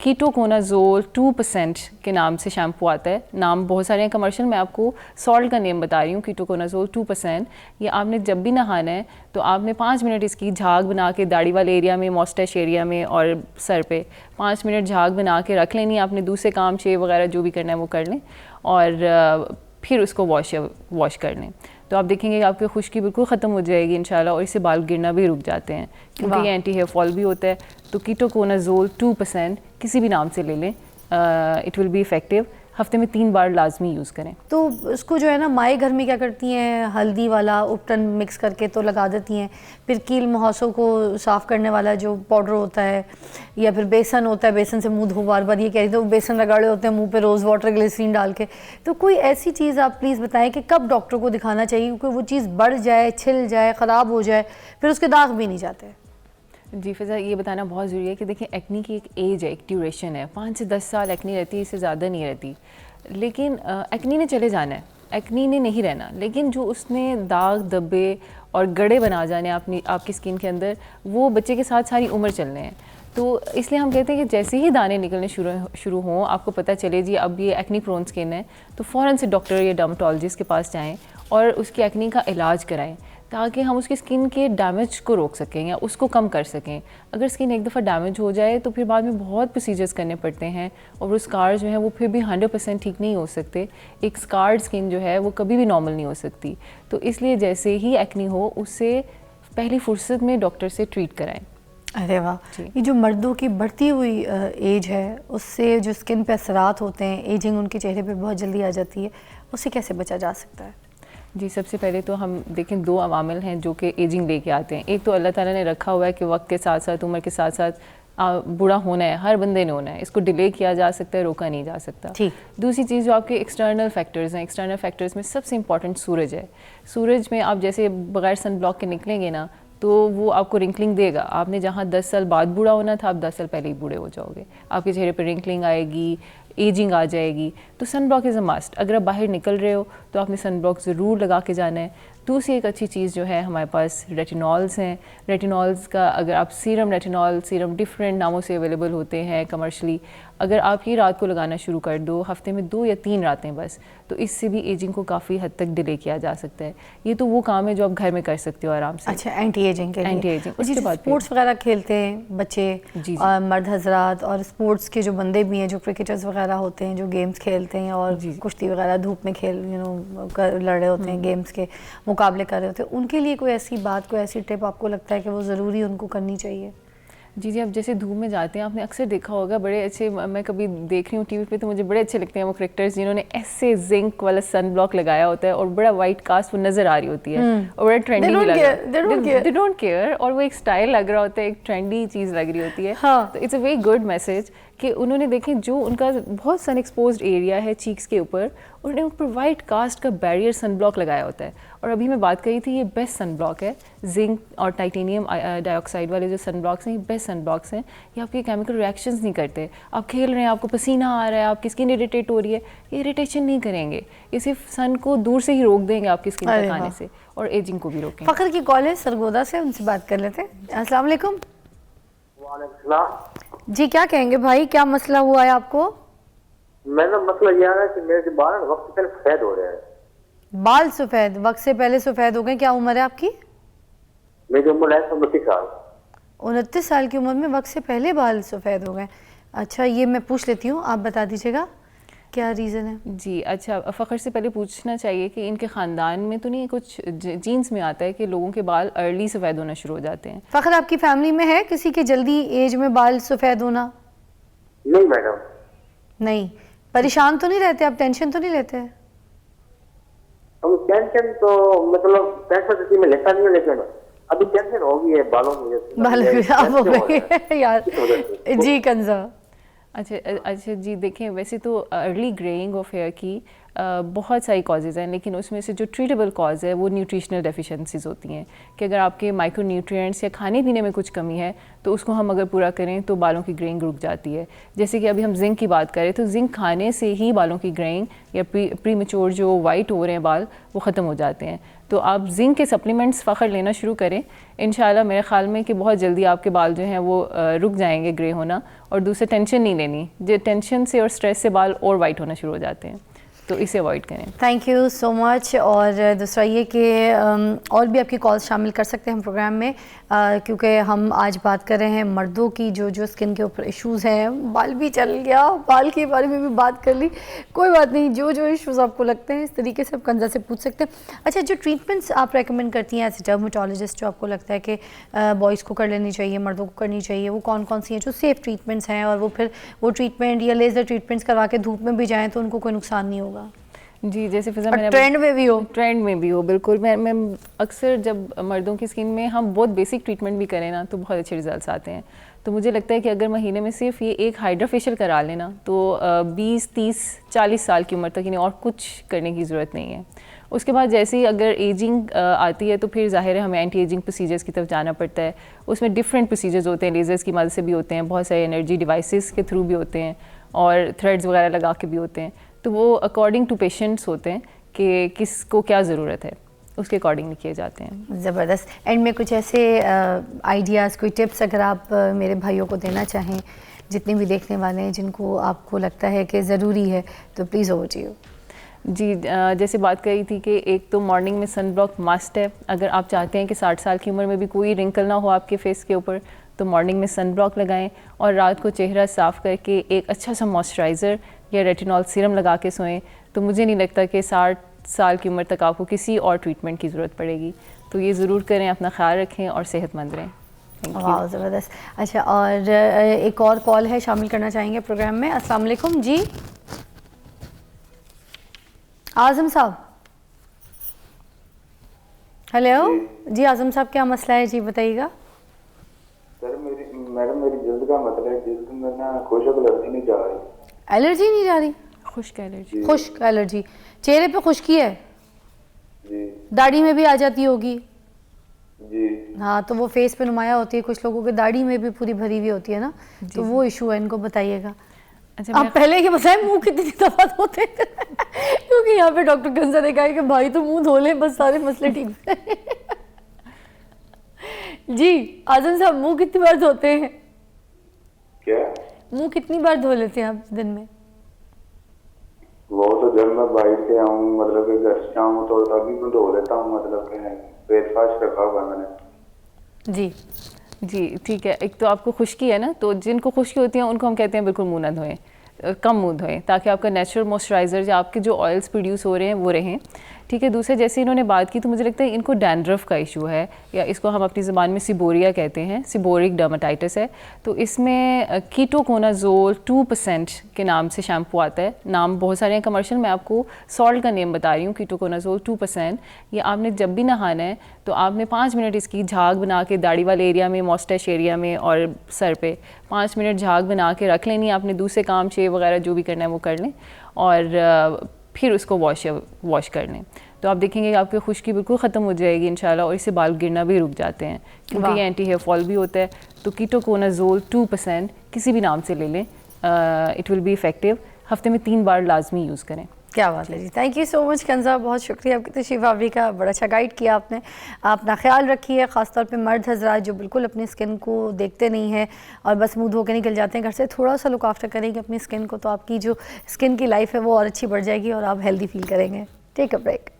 कीटोकोनाज़ोल 2% के नाम से शैम्पू आता है। नाम बहुत सारे हैं कमर्शियल, मैं आपको सॉल्ट का नेम बता रही हूँ। कीटोकोनाज़ोल 2%। ये आपने जब भी नहाना है तो आपने 5 मिनट इसकी झाग बना के दाढ़ी वाले एरिया में, मॉस्टैच एरिया में और सर पे 5 मिनट झाग बना के रख लेनी है। आपने दूसरे काम शेव वगैरह जो भी करना है वो कर लें और फिर उसको वॉश कर लें तो आप देखेंगे कि आपकी खुश्की बिल्कुल ख़त्म हो जाएगी इंशाल्लाह, और इससे बाल गिरना भी रुक जाते हैं क्योंकि ये एंटी हेयर फॉल भी होता है। तो कीटोकोनाज़ोल 2% किसी भी नाम से ले लें, इट विल बी इफ़ेक्टिव। हफ्ते में 3 बार लाजमी यूज़ करें। तो उसको जो है ना माएँ घर में क्या करती हैं, हल्दी वाला उपटन मिक्स करके तो लगा देती हैं, फिर कील मुहासों को साफ़ करने वाला जो पाउडर होता है, या फिर बेसन होता है, बेसन से मुंह धो, बार बार ये कह रही थी वो बेसन लगाड़े होते हैं मुंह पे रोज़ वाटर ग्लिसरीन डाल के। तो कोई ऐसी चीज़ आप प्लीज़ बताएं कि कब डॉक्टर को दिखाना चाहिए, क्योंकि वो चीज़ बढ़ जाए, छिल जाए, ख़राब हो जाए, फिर उसके दाग भी नहीं जाते। जी फ़िज़ा, ये बताना बहुत ज़रूरी है कि देखिए एक्नी की एक एज है, एक ड्यूरेशन है। 5 से 10 साल एक्नी रहती है, इससे ज़्यादा नहीं रहती। लेकिन एक्नी ने चले जाना है, एक्नी ने नहीं रहना। लेकिन जो उसने दाग धब्बे और गड़े बना जाने आपकी स्किन के अंदर, वो बच्चे के साथ सारी उम्र चलने हैं। तो इसलिए हम कहते हैं कि जैसे ही दाने निकलने शुरू हों, आपको पता चले जी अब ये एक्नी प्रोन स्किन है, तो फ़ौरन से डॉक्टर या डर्मेटोलॉजिस्ट के पास जाएँ और उसकी एक्नी का इलाज कराएँ, ताकि हम उसकी स्किन के डैमेज को रोक सकें या उसको कम कर सकें। अगर स्किन एक दफ़ा डैमेज हो जाए तो फिर बाद में बहुत प्रोसीजर्स करने पड़ते हैं और वो स्कार जो है वो फिर भी 100% ठीक नहीं हो सकते। एक स्कारड स्किन जो है वो कभी भी नॉर्मल नहीं हो सकती। तो इसलिए जैसे ही एक्नी हो उससे पहली फुर्सत में डॉक्टर से ट्रीट कराएं। अरे वाह, ये जो मर्दों की बढ़ती हुई एज है उससे जो स्किन पे असरात होते हैं, एजिंग उनके चेहरे पे बहुत जल्दी आ जाती है, उससे कैसे बचा जा सकता है? जी, सबसे पहले तो हम देखें 2 अवामिल हैं जो कि एजिंग लेके आते हैं। एक तो अल्लाह ताला ने रखा हुआ है कि वक्त के साथ साथ, उम्र के साथ साथ बूढ़ा होना है, हर बंदे ने होना है। इसको डिले किया जा सकता है, रोका नहीं जा सकता। दूसरी चीज़ जो आपके एक्सटर्नल फैक्टर्स हैं, एक्सटर्नल फैक्टर्स में सबसे इंपॉर्टेंट सूरज है। सूरज में आप जैसे बगैर सन ब्लॉक के निकलेंगे ना तो वो आपको रिंकलिंग देगा। आपने जहाँ 10 साल बाद बूढ़ा होना था, आप 10 साल पहले ही बूढ़े हो जाओगे। आपके चेहरे पर रिंकलिंग आएगी, एजिंग आ जाएगी। तो sun block is a must. अगर आप बाहर निकल रहे हो तो आपने सन ब्लॉक ज़रूर लगा के जाना है। दूसरी एक अच्छी चीज़ जो है, हमारे पास रेटिनॉल्स हैं। रेटिनॉल्स का अगर आप सीरम, रेटिनॉल सीरम डिफरेंट नामों से अवेलेबल होते हैं कमर्शली। अगर आप ये रात को लगाना शुरू कर दो, हफ्ते में 2 या 3 रातें बस, तो इससे भी एजिंग को काफ़ी हद तक डिले किया जा सकता है। ये तो वो काम है जो आप घर में कर सकते हो आराम से। अच्छा, एंटी एजिंग के लिए। Anti ageing. उसके बाद स्पोर्ट्स वगैरह खेलते हैं बच्चे और मर्द हजरात, और स्पोर्ट्स के जो बंदे भी हैं, जो क्रिकेटर्स वगैरह होते हैं, जो गेम्स खेलते हैं और कुश्ती वगैरह धूप में लड़ रहे होते हैं, गेम्स के मुकाबले कर रहे होते हैं, उनके लिए कोई ऐसी बात, कोई ऐसी टिप आपको लगता है कि वो ज़रूरी उनको करनी चाहिए? जी, आप जैसे धूप में जाते हैं, आपने अक्सर देखा होगा बड़े अच्छे, मैं कभी देख रही हूँ टीवी पे तो मुझे बड़े अच्छे लगते हैं वो क्रिकेटर्स जिन्होंने ऐसे जिंक वाला सन ब्लॉक लगाया होता है और बड़ा वाइट कास्ट वो नज़र आ रही होती है और बड़ा ट्रेंडी भी लग रहा है। दे डोंट केयर, और वो एक स्टाइल लग रहा होता है, एक ट्रेंडी चीज़ लग रही होती है। तो it's a very good message कि उन्होंने देखें जो उनका बहुत सन एक्सपोज्ड एरिया है चीक्स के ऊपर, उन्होंने ऊपर वाइट कास्ट का बैरियर सन ब्लॉक लगाया होता है। और अभी मैं बात करी थी, ये बेस्ट सन ब्लॉक है। जिंक और टाइटेनियम डाइऑक्साइड वाले जो सन ब्लॉक्स हैं, ये बेस्ट सन ब्लॉक्स हैं। ये आपके केमिकल रिएक्शंस नहीं करते। आप खेल रहे हैं, आपको पसीना आ रहा है, आपकी स्किन इरिटेट हो रही है, ये इरिटेशन नहीं करेंगे। ये सिर्फ सन को दूर से ही रोक देंगे आपकी स्किन तक आने से, और एजिंग को भी रोकेंगे। फ़खर की कॉल है सरगोदा से, उनसे बात कर लेते हैं। अस्सलाम वालेकुम। जी, क्या कहेंगे भाई, क्या मसला हुआ है आपको? मेरा मसला यह है कि मेरे बाल वक्त से पहले सफेद हो रहे हैं। बाल सफेद वक्त से पहले सफेद हो गए? क्या उम्र है आपकी? मेरी उम्र है 29 साल। 29 साल की उम्र में वक्त से पहले बाल सफेद हो गए? अच्छा, ये मैं पूछ लेती हूँ, आप बता दीजिएगा क्या रीज़न है? जी अच्छा, फ़खर से पहले पूछना चाहिए कि इनके ख़ानदान में तो नहीं कुछ जीन्स में आता है कि लोगों के बाल अर्ली सफ़ेद होना शुरू हो जाते हैं? फ़खर, आपकी फैमिली में है किसी के जल्दी एज में बाल सफ़ेद होना? नहीं मैडम। नहीं। परेशान तो नहीं रहते आप, टेंशन तो नहीं लेते? हम टेंशन तो मतलब टेंशन में लेता नहीं है, लेकिन अभी टेंशन हो गई है बालों में। बालों खराब हो गई यार। जी कंजा। अच्छा जी, देखें वैसे तो अर्ली ग्रेइंग ऑफ हेयर की बहुत सारी कॉजेज़ हैं, लेकिन उसमें से जो ट्रीटेबल कॉज है वो न्यूट्रिशनल डेफिशिएंसीज होती हैं कि अगर आपके माइक्रोन्यूट्रिएंट्स या खाने पीने में कुछ कमी है तो उसको हम अगर पूरा करें तो बालों की ग्रेइंग रुक जाती है। जैसे कि अभी हम जिंक की बात करें तो जिंक खाने से ही बालों की ग्रेइंग या प्री मैच्योर जो वाइट हो रहे हैं बाल वो ख़त्म हो जाते हैं। तो आप जिंक के सप्लीमेंट्स फ़खर लेना शुरू करें, इंशाल्लाह मेरे ख़्याल में कि बहुत जल्दी आपके बाल जो हैं वो रुक जाएंगे ग्रे होना। और दूसरा टेंशन नहीं लेनी, जो टेंशन से और स्ट्रेस से बाल और वाइट होना शुरू हो जाते हैं, तो इसे अवॉइड करें। Thank you so much. और दूसरा ये कि और भी आपकी कॉल्स शामिल कर सकते हैं हम प्रोग्राम में, क्योंकि हम आज बात कर रहे हैं मर्दों की जो स्किन के ऊपर इश्यूज़ हैं। बाल भी चल गया, बाल के बारे में भी बात कर ली, कोई बात नहीं, जो इश्यूज़ आपको लगते हैं इस तरीके से आप कंजा से पूछ सकते हैं। अच्छा, जो ट्रीटमेंट्स आप रेकमेंड करती हैं एज ए डर्मेटोलॉजिस्ट, जो आपको लगता है कि बॉयज़ को कर लेनी चाहिए, मर्दों को करनी चाहिए, वो कौन कौन सी हैं जो सेफ़ ट्रीटमेंट्स हैं, और वो फिर वो ट्रीटमेंट या लेज़र ट्रीटमेंट्स करवा के धूप में भी जाएँ तो उनको कोई नुकसान नहीं होगा? जी, जैसे फिजा मैंने ट्रेंड में भी हो बिल्कुल। मैं अक्सर जब मर्दों की स्किन में हम बहुत बेसिक ट्रीटमेंट भी करें ना तो बहुत अच्छे रिजल्ट्स आते हैं। तो मुझे लगता है कि अगर महीने में सिर्फ ये एक हाइड्रा फेशियल करा लेना तो 20, 30, 40 साल की उम्र तक इन्हें और कुछ करने की ज़रूरत नहीं है। उसके बाद जैसे ही अगर एजिंग आती है तो फिर ज़ाहिर है हमें एंटी एजिंग प्रोसीजर्स की तरफ जाना पड़ता है। उसमें डिफरेंट प्रोसीजर्स होते हैं, लेज़र्स की मदद से भी होते हैं, बहुत सारे एनर्जी डिवाइसेस के थ्रू भी होते हैं और थ्रेड्स वगैरह लगा के भी होते हैं। तो वो अकॉर्डिंग टू पेशेंट्स होते हैं कि किसको क्या ज़रूरत है, उसके अकॉर्डिंग किए जाते हैं। ज़बरदस्त। एंड में कुछ ऐसे आइडियाज़, कोई टिप्स अगर आप मेरे भाइयों को देना चाहें, जितने भी देखने वाले हैं जिनको आपको लगता है कि ज़रूरी है, तो प्लीज़ ओवर टू यू। जी, जैसे बात करी थी कि एक तो मॉर्निंग में सन ब्लॉक मस्ट है। अगर आप चाहते हैं कि 60 साल की उम्र में भी कोई रिंकल ना हो आपके फेस के ऊपर तो मॉर्निंग में सन ब्लॉक लगाएं, और रात को चेहरा साफ़ करके एक अच्छा सा मॉइस्चराइज़र या रेटिनॉल सीरम लगा के सोएं। तो मुझे नहीं लगता कि 60 साल की उम्र तक आपको किसी और ट्रीटमेंट की ज़रूरत पड़ेगी। तो ये ज़रूर करें, अपना ख्याल रखें और सेहतमंद रहें। वाह, ज़बरदस्त। अच्छा, और एक और कॉल है, शामिल करना चाहेंगे प्रोग्राम में। अस्सलाम वालेकुम जी, आज़म साहब। हेलो जी आज़म साहब, क्या मसला है जी, बताइएगा। सर मेरी जल्द का मतलब है, जल्द में ना खुशक एलर्जी नहीं जा रही। एलर्जी नहीं जा रही? खुश्क एलर्जी। खुश्क एलर्जी, चेहरे पे खुश्की है जी। दाढ़ी में भी आ जाती होगी? जी हाँ, तो वो फेस पे नुमाया होती है, कुछ लोगों की दाढ़ी में भी पूरी भरी हुई होती है ना, तो वो इशू है, इनको बताइएगा। अच्छा, आप पहले ये बताएं मुंह कितनी दफा धोते हैं क्योंकि यहाँ पे डॉक्टर गंजा ने कहा है कि भाई तो मुंह धो लें, बस सारे मसले ठीक जी आजम साहब, मुंह कितनी बार धोते हैं? क्या? मुंह कितनी बार धो लेते हैं आप दिन में? वो तो जब मैं बाहर से आऊँ, मतलब कि घर से आऊँ तो तभी मैं धो लेता हूँ, मतलब कि ब्रेकफास्ट रखा हुआ मैंने। जी ठीक है। एक तो आपको खुश्की है ना, तो जिनको खुश्की होती है उनको हम कहते हैं बिल्कुल मुंह ना धोएं, कम मुंह धोएं, ताकि आपका नेचुरल मॉइस्चराइज़र या आपके जो ऑयल्स प्रोड्यूस हो रहे हैं वो रहें। ठीक है। दूसरे, जैसे इन्होंने बात की तो मुझे लगता है इनको डैंड्रफ का इशू है, या इसको हम अपनी ज़बान में सिबोरिया कहते हैं, सिबोरिक डर्माटाइटिस है। तो इसमें कीटोकोनाज़ोल 2% के नाम से शैम्पू आता है, नाम बहुत सारे हैं कमर्शियल, मैं आपको सॉल्ट का नेम बता रही हूँ, कीटोकोनाज़ोल 2%। ये आपने जब भी नहाना है तो आपने 5 मिनट इसकी झाग बना के दाढ़ी वाले एरिया में, मॉस्टैच एरिया में और सर पे 5 मिनट झाग बना के रख लेनी। आपने दूसरे काम, शेव वगैरह जो भी करना है वो कर लें, और फिर उसको वॉश कर लें, तो आप देखेंगे कि आपकी खुश्की बिल्कुल ख़त्म हो जाएगी इंशाल्लाह, और इससे बाल गिरना भी रुक जाते हैं, क्योंकि ये एंटी हेयर फॉल भी होता है। तो कीटोकोनाज़ोल 2% किसी भी नाम से ले लें, इट विल बी इफ़ेक्टिव। हफ्ते में 3 बार लाजमी यूज़ करें। क्या बात है जी, थैंक यू सो मच कंजा, बहुत शुक्रिया आपकी तशरीफ़ आवरी का, बड़ा अच्छा गाइड किया आपने। अपना ख्याल रखिए, ख़ासतौर पे मर्द हजरात जो बिल्कुल अपनी स्किन को देखते नहीं हैं और बस मुंह धो के निकल जाते हैं घर से, थोड़ा सा लुक आफ्टर करेंगे अपनी स्किन को, तो आपकी जो स्किन की लाइफ है वो और अच्छी बढ़ जाएगी और आप हेल्दी फील करेंगे। Take a break.